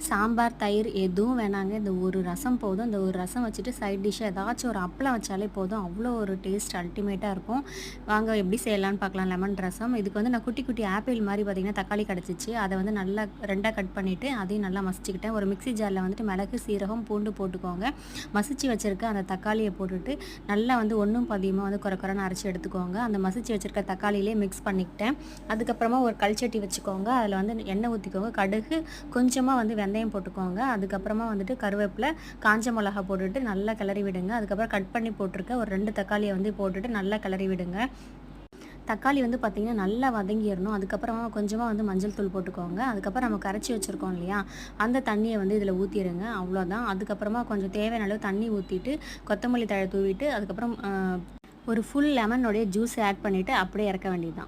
சாம்பார், தயிர் எதுவும் வேணாங்க. இந்த ஒரு ரசம் போதும். இந்த ஒரு ரசம் வச்சுட்டு சைட் டிஷ் ஏதாச்சும் ஒரு அப்பளம் வச்சாலே போதும். அவ்வளோ ஒரு டேஸ்ட் அல்டிமேட்டா இருக்கும். வாங்க எப்படி செய்யலான்னு பார்க்கலாம் லெமன் ரசம். இதுக்கு வந்து நான் குட்டி குட்டி ஆப்பிள் மாரி பார்த்தீங்கன்னா, தக்காளி கிடச்சிச்சு. அத வந்து நல்லா 2ஆ கட் பண்ணிட்டு, அதையும் நல்லா மசிச்சுக்கிட்டேன். ஒரு மிக்ஸி ஜார்ல வந்துட்டு மிளகு, சீரகம், பூண்டு போட்டுக்கோங்க. மசிச்சு வச்சிருக்க அந்த தக்காளிய போட்டுட்டு, நல்லா வந்து ஒண்ணும் பாதியுமா வந்து கொர கொரன்னு அரைச்சு எடுத்துக்கோங்க. அந்த மசிச்சு வச்சிருக்க தக்காளியிலேயே மிக்ஸ் பண்ணிக்கிட்டேன். அதுக்கப்புறமா ஒரு கல்சட்டி வச்சுக்கோங்க. அதில வந்து எண்ணெய் ஊத்திக்கோங்க. கடுகு, கொஞ்சமா வந்து வெந்தயம் போட்டுக்கோங்க. அதுக்கப்புறமா வந்துட்டு கருவேப்பில, காஞ்ச மிளகா போட்டுட்டு நல்லா கிளறி விடுங்க. அதுக்கப்புறம் கட் பண்ணி போட்டிருக்க ஒரு 2 தக்காளிய வந்து போட்டுட்டு நல்லா கிளறி விடுங்க. தக்காளி வந்து பார்த்திங்கன்னா நல்லா வதங்கிடணும். அதுக்கப்புறமா கொஞ்சமாக வந்து மஞ்சள் தூள் போட்டுக்கோங்க. அதுக்கப்புறம் நம்ம கரைச்சி வச்சுருக்கோம் இல்லையா, அந்த தண்ணியை வந்து இதில் ஊற்றிடுங்க. அவ்வளோதான். அதுக்கப்புறமா கொஞ்சம் தேவையான அளவு தண்ணி ஊற்றிட்டு கொத்தமல்லி தழை தூவிட்டு அதுக்கப்புறம் ஒரு ஃபுல் லெமனோடைய ஜூஸ் ஆட் பண்ணிவிட்டு அப்படியே இறக்க வேண்டியது தான்.